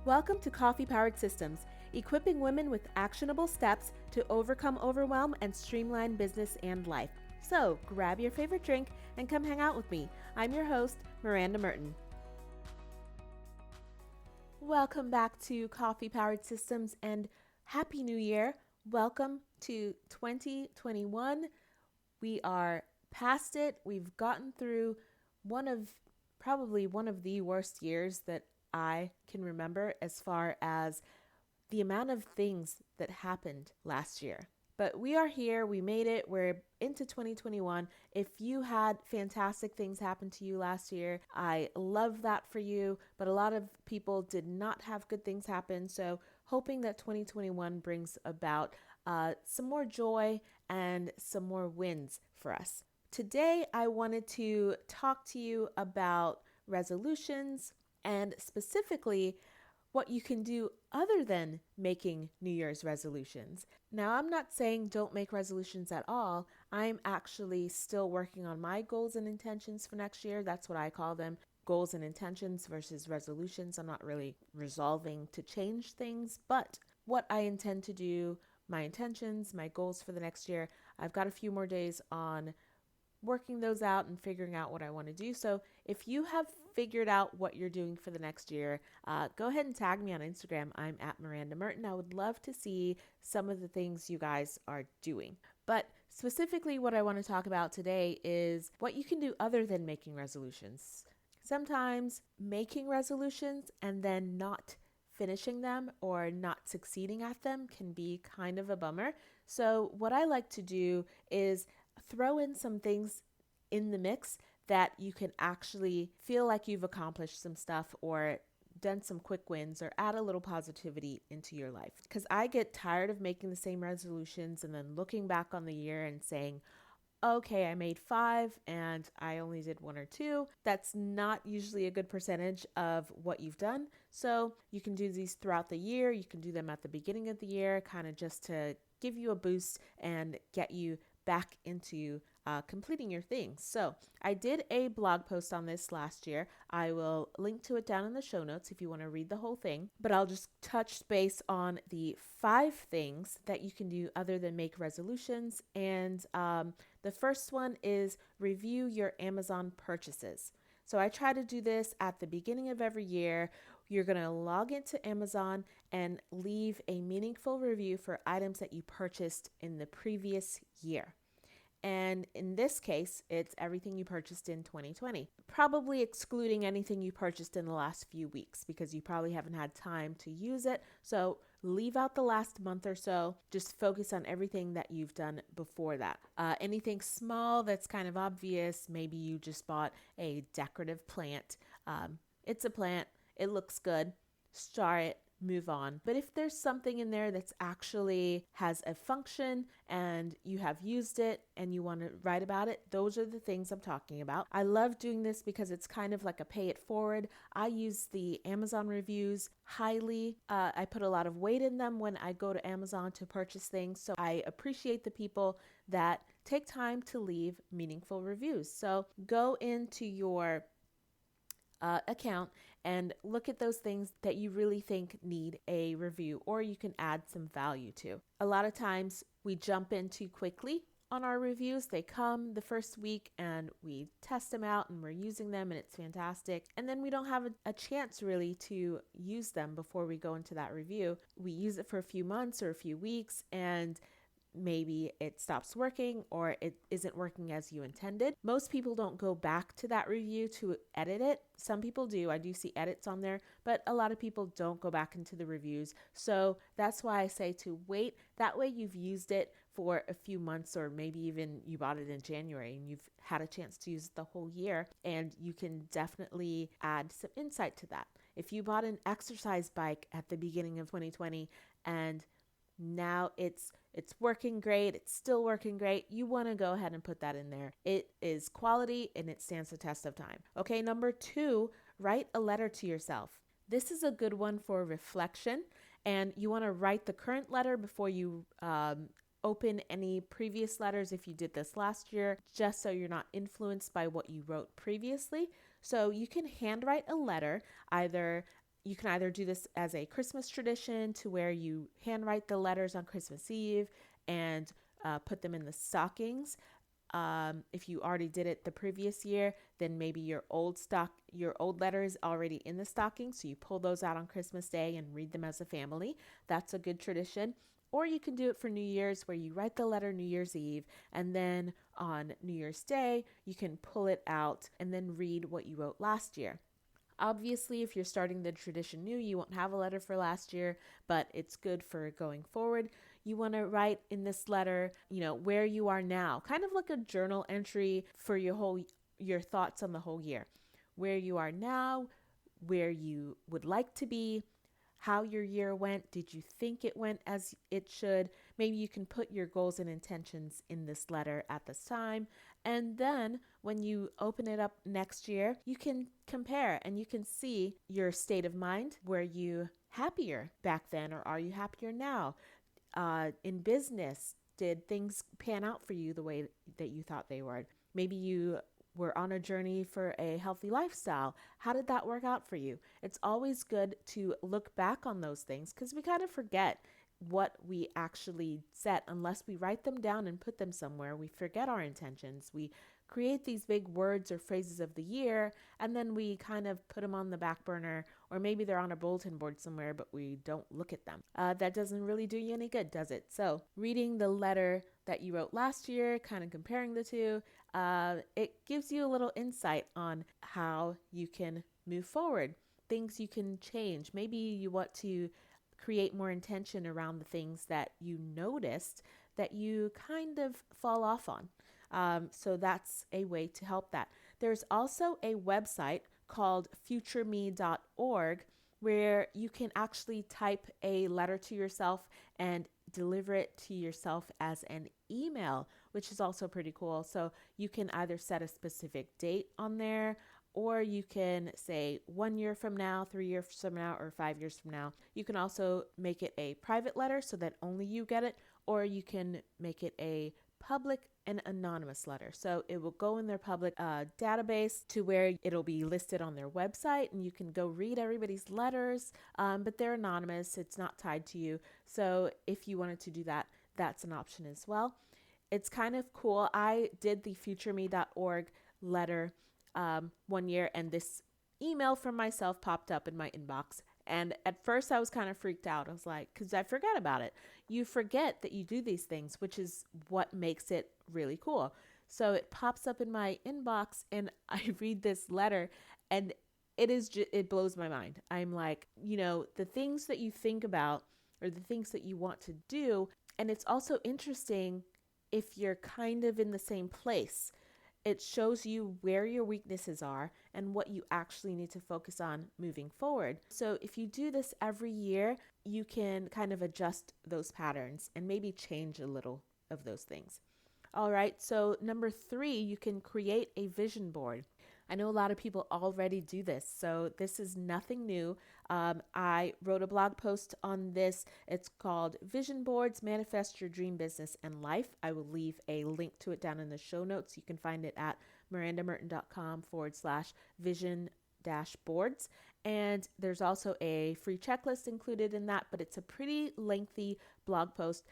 Welcome to Coffee Powered Systems, equipping women with actionable steps to overcome overwhelm and streamline business and life. So grab your favorite drink and come hang out with me. I'm your host, Miranda Merton. Welcome back to Coffee Powered Systems and Happy New Year. Welcome to 2021. We are past it. We've gotten through probably one of the worst years that I can remember as far as the amount of things that happened last year. But we are here, we made it, we're into 2021. If you had fantastic things happen to you last year, I love that for you, but a lot of people did not have good things happen. So hoping that 2021 brings about some more joy and some more wins for us. Today, I wanted to talk to you about resolutions and specifically what you can do other than making New Year's resolutions. Now, I'm not saying don't make resolutions at all. I'm actually still working on my goals and intentions for next year. That's what I call them, goals and intentions versus resolutions. I'm not really resolving to change things, but what I intend to do, my intentions, my goals for the next year, I've got a few more days on working those out and figuring out what I want to do. So if you have figured out what you're doing for the next year, go ahead and tag me on Instagram. I'm at Miranda Merton. I would love to see some of the things you guys are doing. But specifically what I want to talk about today is what you can do other than making resolutions. Sometimes making resolutions and then not finishing them or not succeeding at them can be kind of a bummer. So what I like to do is throw in some things in the mix that you can actually feel like you've accomplished some stuff or done some quick wins or add a little positivity into your life. Because I get tired of making the same resolutions and then looking back on the year and saying, okay, I made 5 and I only did 1 or 2. That's not usually a good percentage of what you've done. So you can do these throughout the year. You can do them at the beginning of the year, kind of just to give you a boost and get you back into completing your things. So I did a blog post on this last year. I will link to it down in the show notes if you want to read the whole thing, but I'll just touch base on the 5 things that you can do other than make resolutions. And the first one is review your Amazon purchases. So I try to do this at the beginning of every year. You're going to log into Amazon and leave a meaningful review for items that you purchased in the previous year. And in this case, it's everything you purchased in 2020, probably excluding anything you purchased in the last few weeks because you probably haven't had time to use it. So leave out the last month or so. Just focus on everything that you've done before that. Anything small that's kind of obvious, maybe you just bought a decorative plant. It's a plant. It looks good. Star it. Move on. But if there's something in there that's actually has a function and you have used it and you want to write about it, those are the things I'm talking about. I love doing this because it's kind of like a pay it forward. I use the Amazon reviews highly. I put a lot of weight in them when I go to Amazon to purchase things. So I appreciate the people that take time to leave meaningful reviews. So go into your account and look at those things that you really think need a review or you can add some value to. A lot of times we jump in too quickly on our reviews. They come the first week and we test them out and we're using them and it's fantastic. And then we don't have a chance really to use them before we go into that review. We use it for a few months or a few weeks and maybe it stops working or it isn't working as you intended. Most people don't go back to that review to edit it. Some people do. I do see edits on there, but a lot of people don't go back into the reviews. So that's why I say to wait. That way you've used it for a few months or maybe even you bought it in January and you've had a chance to use it the whole year and you can definitely add some insight to that. If you bought an exercise bike at the beginning of 2020 and now it's working great, it's still working great, you want to go ahead and put that in there. It is quality and it stands the test of time. Okay, number 2, write a letter to yourself. This is a good one for reflection, and you want to write the current letter before you open any previous letters if you did this last year, just so you're not influenced by what you wrote previously. So you can handwrite a letter either You can either do this as a Christmas tradition to where you handwrite the letters on Christmas Eve and put them in the stockings. If you already did it the previous year, then maybe your old letter is already in the stocking, so you pull those out on Christmas Day and read them as a family. That's a good tradition. Or you can do it for New Year's, where you write the letter New Year's Eve, and then on New Year's Day, you can pull it out and then read what you wrote last year. Obviously, if you're starting the tradition new, you won't have a letter for last year, but it's good for going forward. You want to write in this letter, where you are now, kind of like a journal entry for your thoughts on the whole year. Where you are now, where you would like to be, how your year went. Did you think it went as it should? Maybe you can put your goals and intentions in this letter at this time. And then when you open it up next year, you can compare and you can see your state of mind. Were you happier back then, or are you happier now? In business, did things pan out for you the way that you thought they would? Maybe you were on a journey for a healthy lifestyle. How did that work out for you? It's always good to look back on those things because we kind of forget what we actually set unless we write them down and put them somewhere. We forget our intentions. We create these big words or phrases of the year, and then we kind of put them on the back burner, or maybe they're on a bulletin board somewhere, but we don't look at them. That doesn't really do you any good, does it? So reading the letter that you wrote last year, kind of comparing the two, it gives you a little insight on how you can move forward, things you can change. Maybe you want to create more intention around the things that you noticed that you kind of fall off on. So that's a way to help that. There's also a website called futureme.org where you can actually type a letter to yourself and deliver it to yourself as an email, which is also pretty cool. So you can either set a specific date on there, or you can say 1 year from now, 3 years from now, or 5 years from now. You can also make it a private letter so that only you get it, or you can make it a public and anonymous letter. So it will go in their public database to where it'll be listed on their website, and you can go read everybody's letters, but they're anonymous. It's not tied to you. So if you wanted to do that, that's an option as well. It's kind of cool. I did the futureme.org letter 1 year, and this email from myself popped up in my inbox. And at first I was kind of freaked out. I was like, because I forgot about it. You forget that you do these things, which is what makes it really cool. So it pops up in my inbox and I read this letter, and it blows my mind. I'm like, the things that you think about or the things that you want to do. And it's also interesting if you're kind of in the same place. It shows you where your weaknesses are and what you actually need to focus on moving forward. So if you do this every year, you can kind of adjust those patterns and maybe change a little of those things. All right, so number 3, you can create a vision board. I know a lot of people already do this, so this is nothing new. I wrote a blog post on this. It's called Vision Boards, Manifest Your Dream Business and Life. I will leave a link to it down in the show notes. You can find it at mirandamerton.com/vision-boards. And there's also a free checklist included in that, but it's a pretty lengthy blog post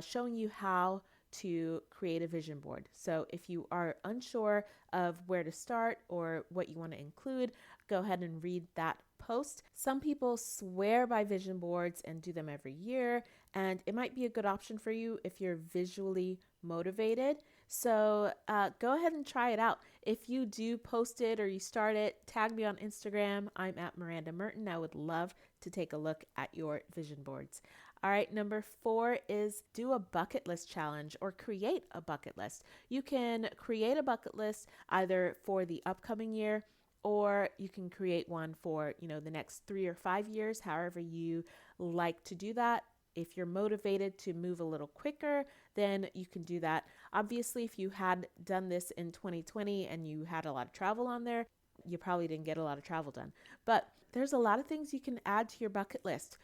showing you how to create a vision board. So if you are unsure of where to start or what you want to include, go ahead and read that post. Some people swear by vision boards and do them every year, and it might be a good option for you if you're visually motivated. So go ahead and try it out. If you do post it or you start it, tag me on Instagram. I'm at Miranda Merton. I would love to take a look at your vision boards. All right, number 4 is do a bucket list challenge or create a bucket list. You can create a bucket list either for the upcoming year, or you can create one for, the next 3 or 5 years, however you like to do that. If you're motivated to move a little quicker, then you can do that. Obviously, if you had done this in 2020 and you had a lot of travel on there, you probably didn't get a lot of travel done. But there's a lot of things you can add to your bucket list.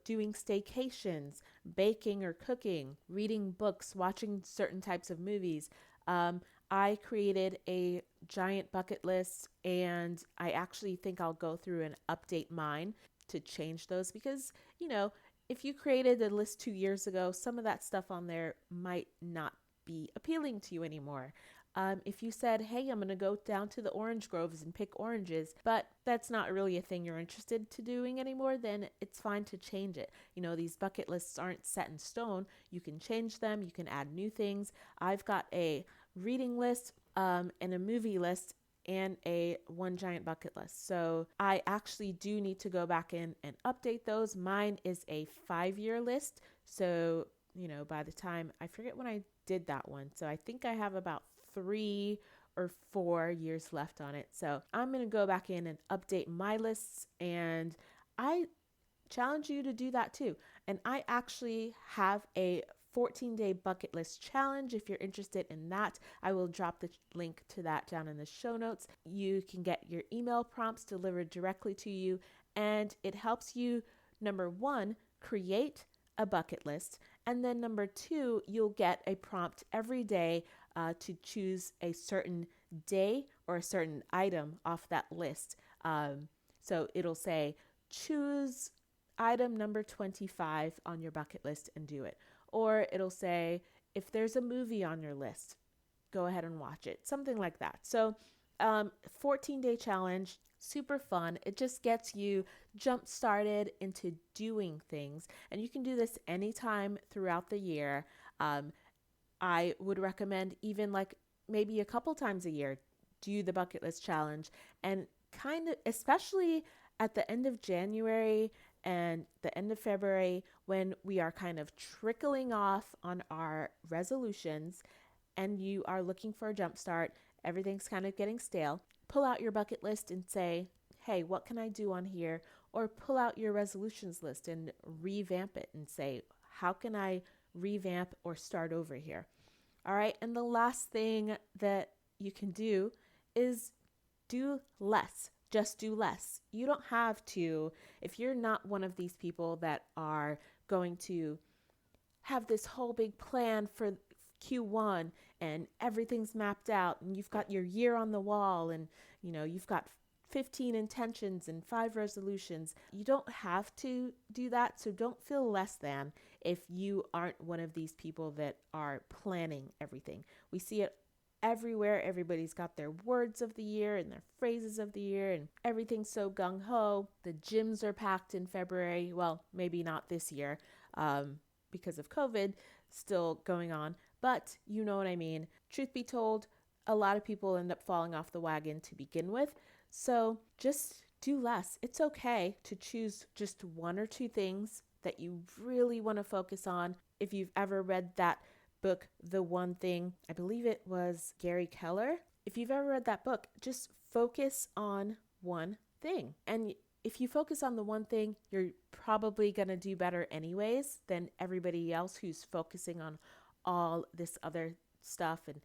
Doing staycations, baking or cooking, reading books, watching certain types of movies. I created a giant bucket list, and I actually think I'll go through and update mine to change those because, if you created a list 2 years ago, some of that stuff on there might not be appealing to you anymore. If you said, hey, I'm going to go down to the orange groves and pick oranges, but that's not really a thing you're interested to doing anymore, then it's fine to change it. These bucket lists aren't set in stone. You can change them. You can add new things. I've got a reading list and a movie list and a one giant bucket list. So I actually do need to go back in and update those. Mine is a 5-year list. So, by the time, I forget when I did that one. So I think I have about 3 or 4 years left on it. So I'm going to go back in and update my lists, and I challenge you to do that too. And I actually have a 14-day bucket list challenge. If you're interested in that, I will drop the link to that down in the show notes. You can get your email prompts delivered directly to you, and it helps you, number one, create a bucket list, and then number two, you'll get a prompt every day to choose a certain day or a certain item off that list. So it'll say, choose item number 25 on your bucket list and do it. Or it'll say, if there's a movie on your list, go ahead and watch it. Something like that. So 14-day challenge, super fun. It just gets you jump started into doing things. And you can do this anytime throughout the year. I would recommend even like maybe a couple times a year, do the bucket list challenge, and kind of, especially at the end of January and the end of February, when we are kind of trickling off on our resolutions and you are looking for a jump start, everything's kind of getting stale, pull out your bucket list and say, hey, what can I do on here? Or pull out your resolutions list and revamp it and say, how can I revamp or start over here? All right. And the last thing that you can do is do less. Just do less. You don't have to, if you're not one of these people that are going to have this whole big plan for Q1 and everything's mapped out and you've got your year on the wall and you've got 15 intentions and 5 resolutions. You don't have to do that, so don't feel less than if you aren't one of these people that are planning everything. We see it everywhere. Everybody's got their words of the year and their phrases of the year, and everything's so gung-ho. The gyms are packed in February. Well, maybe not this year because of COVID still going on, but you know what I mean. Truth be told, a lot of people end up falling off the wagon to begin with. So just do less. It's okay to choose just 1 or 2 things that you really want to focus on. If you've ever read that book, The One Thing, I believe it was Gary Keller. If you've ever read that book, just focus on one thing. And if you focus on the one thing, you're probably going to do better anyways than everybody else who's focusing on all this other stuff. And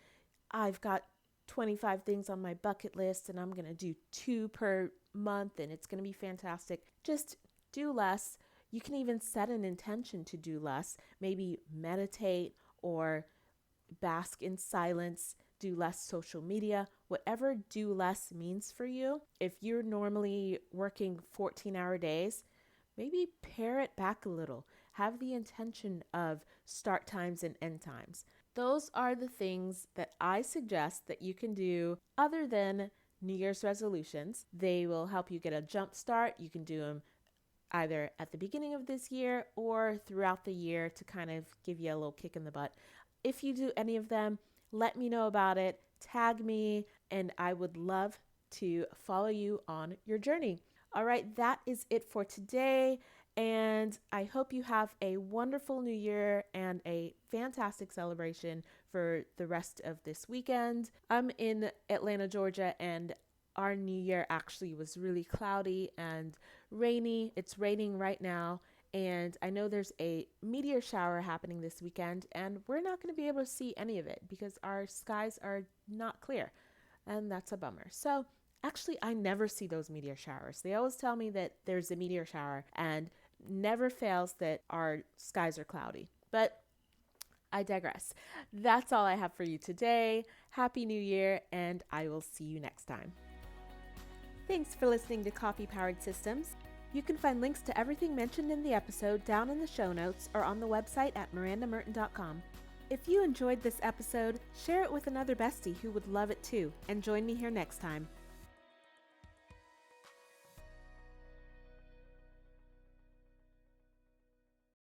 I've got 25 things on my bucket list and I'm going to do 2 per month and it's going to be fantastic. Just do less. You can even set an intention to do less. Maybe meditate or bask in silence, do less social media, whatever do less means for you. If you're normally working 14-hour days, maybe pare it back a little. Have the intention of start times and end times. Those are the things that I suggest that you can do other than New Year's resolutions. They will help you get a jump start. You can do them either at the beginning of this year or throughout the year to kind of give you a little kick in the butt. If you do any of them, let me know about it. Tag me, and I would love to follow you on your journey. All right, that is it for today. And I hope you have a wonderful new year and a fantastic celebration for the rest of this weekend. I'm in Atlanta, Georgia, and our new year actually was really cloudy and rainy. It's raining right now. And I know there's a meteor shower happening this weekend, and we're not going to be able to see any of it because our skies are not clear. And that's a bummer. So actually, I never see those meteor showers. They always tell me that there's a meteor shower and never fails that our skies are cloudy. But I digress. That's all I have for you today. Happy New Year, and I will see you next time. Thanks for listening to Coffee Powered Systems. You can find links to everything mentioned in the episode down in the show notes or on the website at mirandamerton.com. If you enjoyed this episode, share it with another bestie who would love it too, and join me here next time.